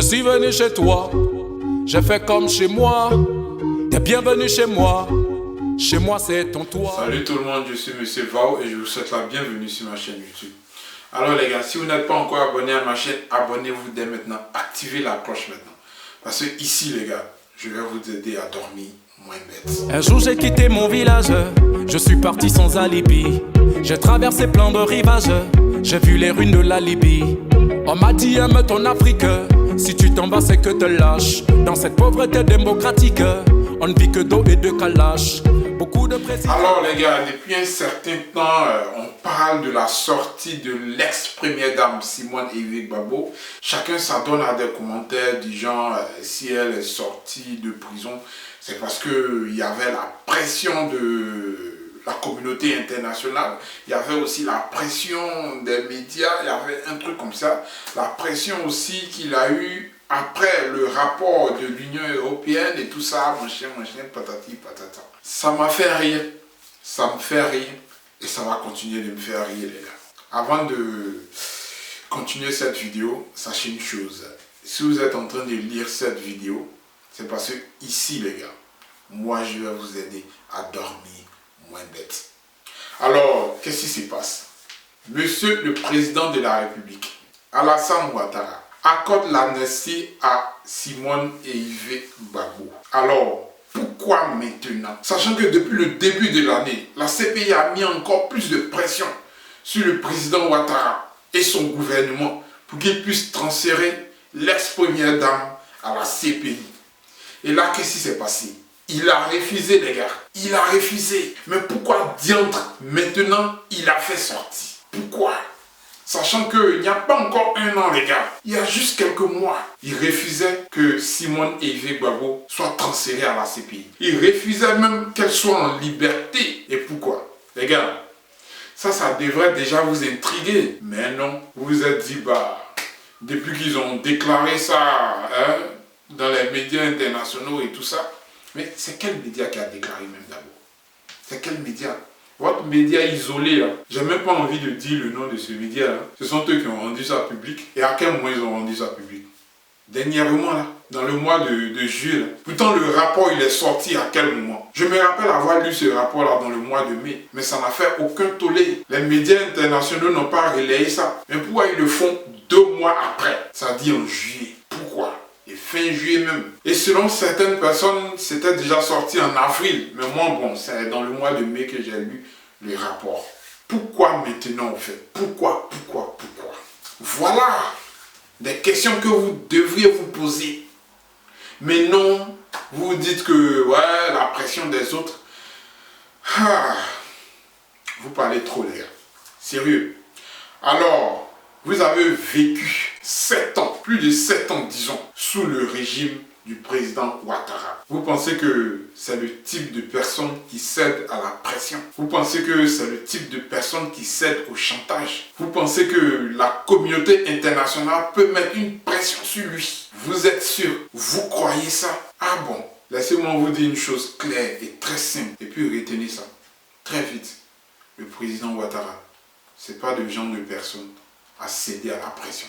suis venu chez toi, j'ai fait comme chez moi. T'es bienvenu chez moi. Chez moi c'est ton toit. Salut tout le monde, je suis Monsieur Vao et je vous souhaite la bienvenue sur ma chaîne YouTube. Alors les gars, si vous n'êtes pas encore abonné à ma chaîne, abonnez-vous dès maintenant, activez la cloche maintenant. Parce que ici les gars, je vais vous aider à dormir moins bête. Un jour j'ai quitté mon village, je suis parti sans alibi. J'ai traversé plein de rivages, j'ai vu les ruines de la Libye. On m'a dit aime ton Afrique, si tu t'en vas c'est que te lâches. Dans cette pauvreté démocratique, on ne vit que d'eau et de calache. Beaucoup de présidents... Alors les gars, depuis un certain temps, on parle de la sortie de l'ex-première dame Simone Eivie Gbagbo. Chacun s'adonne à des commentaires du genre, si elle est sortie de prison, c'est parce qu'il y avait la pression de la communauté internationale, il y avait aussi la pression des médias, il y avait un truc comme ça, la pression aussi qu'il a eu après le rapport de l'Union européenne et tout ça, machin, patati, patata. Ça m'a fait rire, ça me fait rire et ça va continuer de me faire rire les gars. Avant de continuer cette vidéo, sachez une chose, si vous êtes en train de lire cette vidéo, c'est parce que ici les gars, moi je vais vous aider à dormir moins bête. Alors, qu'est-ce qui se passe? Monsieur le président de la République, Alassane Ouattara, accorde l'amnistie à Simone Eivie Gbagbo. Alors, pourquoi maintenant? Sachant que depuis le début de l'année, la CPI a mis encore plus de pression sur le président Ouattara et son gouvernement pour qu'il puisse transférer l'ex-première dame à la CPI. Et là, qu'est-ce qui s'est passé? Il a refusé les gars, il a refusé. Mais pourquoi diantre maintenant il a fait sortir? Pourquoi? Sachant qu'il n'y a pas encore un an les gars, il y a juste quelques mois, il refusait que Simone Eivie Gbagbo soit transférée à la CPI. Il refusait même qu'elle soit en liberté. Et pourquoi? Les gars, ça devrait déjà vous intriguer. Mais non, vous vous êtes dit, bah, depuis qu'ils ont déclaré ça dans les médias internationaux et tout ça, mais c'est quel média qui a déclaré même d'abord? C'est quel média? Votre média isolé là, j'ai même pas envie de dire le nom de ce média là. Ce sont eux qui ont rendu ça public. Et à quel moment ils ont rendu ça public? Dernièrement là, dans le mois de juillet là. Pourtant le rapport il est sorti à quel moment? Je me rappelle avoir lu ce rapport là dans le mois de mai. Mais ça n'a fait aucun tollé. Les médias internationaux n'ont pas relayé ça. Mais pourquoi ils le font 2 mois après? Ça dit en juillet. Pourquoi? Et fin juillet même. Et selon certaines personnes, c'était déjà sorti en avril. Mais moi, bon, c'est dans le mois de mai que j'ai lu le rapport. Pourquoi maintenant, en fait? Pourquoi? Voilà des questions que vous devriez vous poser. Mais non, vous vous dites que, ouais, la pression des autres. Vous parlez trop, les gars. Sérieux. Alors, vous avez vécu 7 ans, plus de 7 ans, disons, sous le régime du président Ouattara. Vous pensez que c'est le type de personne qui cède à la pression? Vous pensez que c'est le type de personne qui cède au chantage? Vous pensez que la communauté internationale peut mettre une pression sur lui? Vous êtes sûr? Vous croyez ça? Ah bon? Laissez-moi vous dire une chose claire et très simple, et puis retenez ça. Très vite, le président Ouattara, c'est pas le genre de personne à céder à la pression.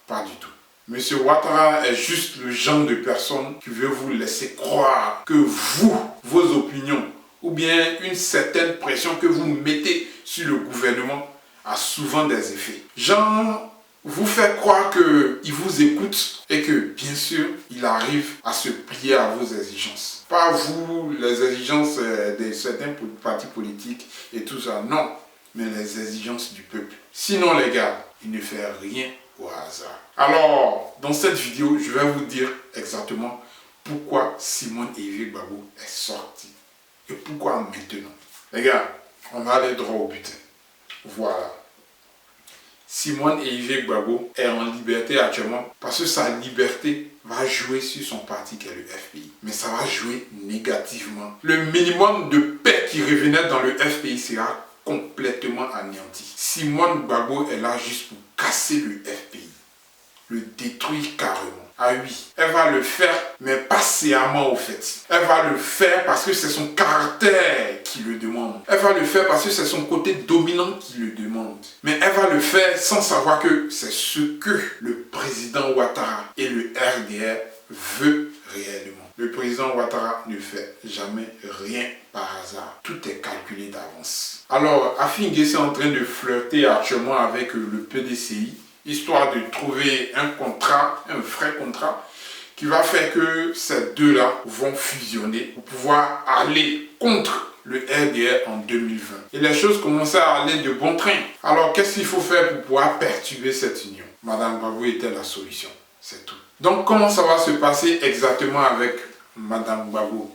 Pas du tout. Monsieur Ouattara est juste le genre de personne qui veut vous laisser croire que vous, vos opinions, ou bien une certaine pression que vous mettez sur le gouvernement a souvent des effets. Genre, vous fait croire qu'il vous écoute et que, bien sûr, il arrive à se plier à vos exigences. Pas vous, les exigences de certains partis politiques et tout ça, non. Mais les exigences du peuple. Sinon, les gars, il ne fait rien au hasard. Alors, dans cette vidéo, je vais vous dire exactement pourquoi Simone Eivie Gbagbo est sortie. Et pourquoi maintenant. Les gars, on va aller droit au but. Voilà. Simone Eivie Gbagbo est en liberté actuellement parce que sa liberté va jouer sur son parti qui est le FPI. Mais ça va jouer négativement. Le minimum de paix qui revenait dans le FPI sera complètement anéanti. Simone Gbagbo est là juste pour casser le FPI, le détruire carrément. Ah oui, elle va le faire, mais pas sciemment au fait. Elle va le faire parce que c'est son caractère qui le demande. Elle va le faire parce que c'est son côté dominant qui le demande. Mais elle va le faire sans savoir que c'est ce que le président Ouattara et le RDR veulent réellement. Le président Ouattara ne fait jamais rien par hasard. Tout est calculé d'avance. Alors, Affi N'Guessan est en train de flirter actuellement avec le PDCI, histoire de trouver un contrat, un vrai contrat, qui va faire que ces deux-là vont fusionner pour pouvoir aller contre le RDR en 2020. Et les choses commencent à aller de bon train. Alors, qu'est-ce qu'il faut faire pour pouvoir perturber cette union? Madame Gbagbo était la solution. C'est tout. Donc, comment ça va se passer exactement avec Madame Gbagbo?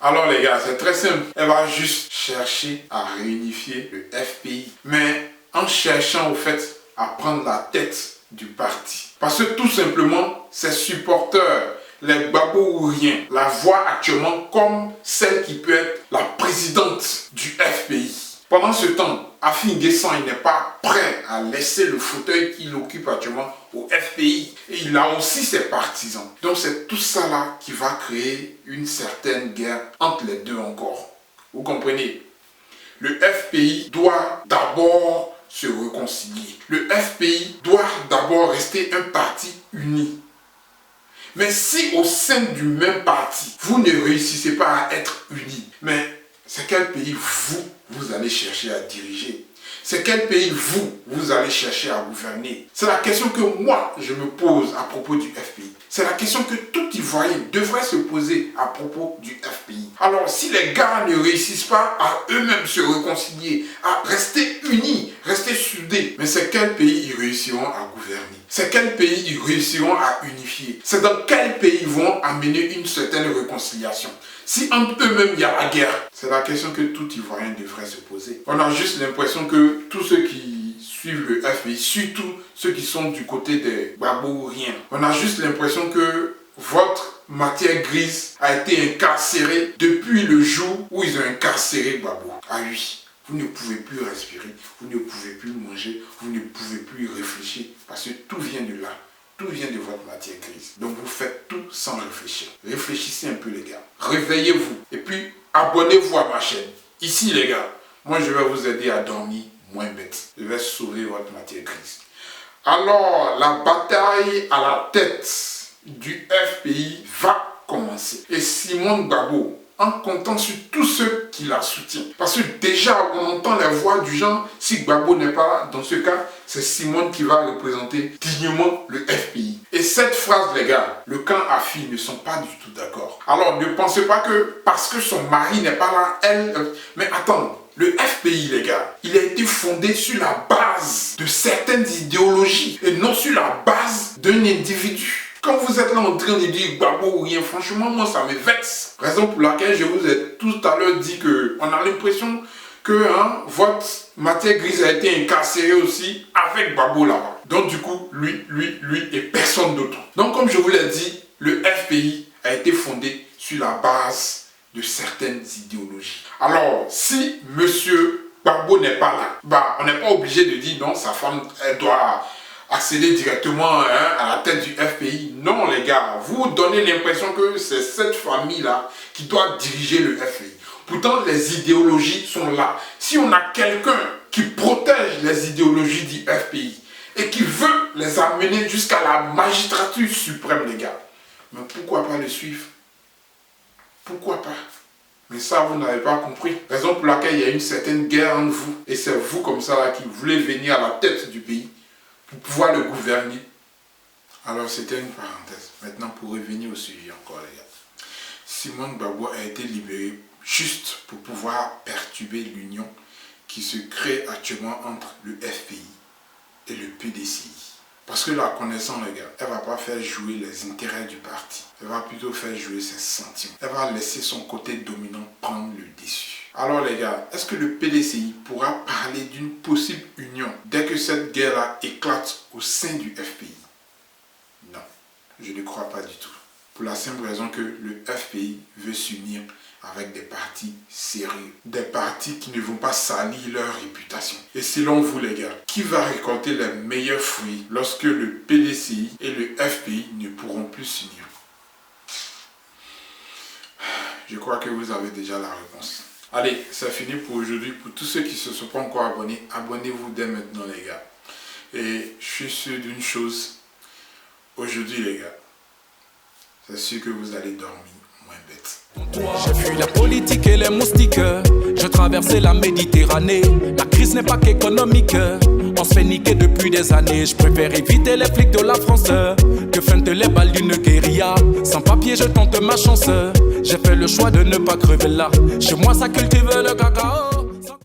Alors les gars, c'est très simple. Elle va juste chercher à réunifier le FPI. Mais en cherchant au fait à prendre la tête du parti. Parce que tout simplement, ses supporters, les Gbagbo-ouriens, la voient actuellement comme celle qui peut être la présidente du FPI. Pendant ce temps, Affi N'Guessan, il n'est pas prêt à laisser le fauteuil qu'il occupe actuellement au FPI. Et il a aussi ses partisans. Donc c'est tout ça là qui va créer une certaine guerre entre les deux encore. Vous comprenez? Le FPI doit d'abord se réconcilier. Le FPI doit d'abord rester un parti uni. Mais si au sein du même parti, vous ne réussissez pas à être unis, mais c'est quel pays vous allez chercher à diriger? C'est quel pays vous allez chercher à gouverner? C'est la question que moi, je me pose à propos du FPI. C'est la question que tout Ivoirien devrait se poser à propos du FPI. Alors, si les gars ne réussissent pas à eux-mêmes se réconcilier, à rester unis, rester soudés, mais c'est quel pays ils réussiront à gouverner? C'est quel pays ils réussiront à unifier? C'est dans quel pays ils vont amener une certaine réconciliation? Si entre eux-mêmes il y a la guerre, c'est la question que tout Ivoirien devrait se poser. On a juste l'impression que tous ceux qui suivent le FPI, surtout ceux qui sont du côté des Gbagbo-ouriens, on a juste l'impression que votre matière grise a été incarcérée depuis le jour où ils ont incarcéré Gbagbo. Ah oui. Vous ne pouvez plus respirer, vous ne pouvez plus manger, vous ne pouvez plus réfléchir parce que tout vient de là. Tout vient de votre matière grise. Donc vous faites tout sans réfléchir. Réfléchissez un peu les gars. Réveillez-vous. Et puis abonnez-vous à ma chaîne. Ici les gars, moi je vais vous aider à dormir moins bête. Je vais sauver votre matière grise. Alors la bataille à la tête du FPI va commencer. Et Simone Gbagbo, en comptant sur tous ceux qui la soutiennent. Parce que déjà, on entend la voix du genre, si Gbagbo n'est pas là, dans ce cas, c'est Simone qui va représenter dignement le FPI. Et cette phrase, les gars, le camp Affi ne sont pas du tout d'accord. Alors, ne pensez pas que parce que son mari n'est pas là, elle... Mais attends, le FPI, les gars, il a été fondé sur la base de certaines idéologies et non sur la base d'un individu. Quand vous êtes là en train de dire Gbagbo ou rien, franchement, moi ça me vexe. Raison pour laquelle je vous ai tout à l'heure dit que on a l'impression que votre matière grise a été incarcérée aussi avec Gbagbo là-bas. Donc du coup, lui et personne d'autre. Donc comme je vous l'ai dit, le FPI a été fondé sur la base de certaines idéologies. Alors, si monsieur Gbagbo n'est pas là, on n'est pas obligé de dire non, sa femme, elle doit accéder directement à la tête du FPI. Non les gars, vous donnez l'impression que c'est cette famille-là qui doit diriger le FPI. Pourtant les idéologies sont là. Si on a quelqu'un qui protège les idéologies du FPI et qui veut les amener jusqu'à la magistrature suprême les gars, mais pourquoi pas le suivre? Pourquoi pas? Mais ça, vous n'avez pas compris. Raison pour laquelle il y a une certaine guerre entre vous. Et c'est vous comme ça là, qui voulez venir à la tête du pays pour pouvoir le gouverner. Alors c'était une parenthèse. Maintenant pour revenir au suivi encore les gars. Simone Gbagbo a été libérée juste pour pouvoir perturber l'union qui se crée actuellement entre le FPI et le PDCI. Parce que la connaissant les gars, elle ne va pas faire jouer les intérêts du parti. Elle va plutôt faire jouer ses sentiments. Elle va laisser son côté dominant prendre le dessus. Alors les gars, est-ce que le PDCI pourra parler d'une possible union dès que cette guerre-là éclate au sein du FPI? Non, je ne crois pas du tout. Pour la simple raison que le FPI veut s'unir avec des partis sérieux. Des partis qui ne vont pas salir leur réputation. Et selon vous les gars, qui va récolter les meilleurs fruits lorsque le PDCI et le FPI ne pourront plus s'unir? Je crois que vous avez déjà la réponse. Allez, c'est fini pour aujourd'hui. Pour tous ceux qui ne se sont pas encore abonnés, abonnez-vous dès maintenant les gars. Et je suis sûr d'une chose, aujourd'hui les gars, c'est sûr que vous allez dormir moins bête. J'ai fui la politique et les moustiques. Je traversais la Méditerranée. La crise n'est pas qu'économique. On se fait niquer depuis des années. Je préfère éviter les flics de la France que feinte les balles d'une guérilla. Sans papier, je tente ma chance. J'ai fait le choix de ne pas crever là. Chez moi, ça cultive le cacao.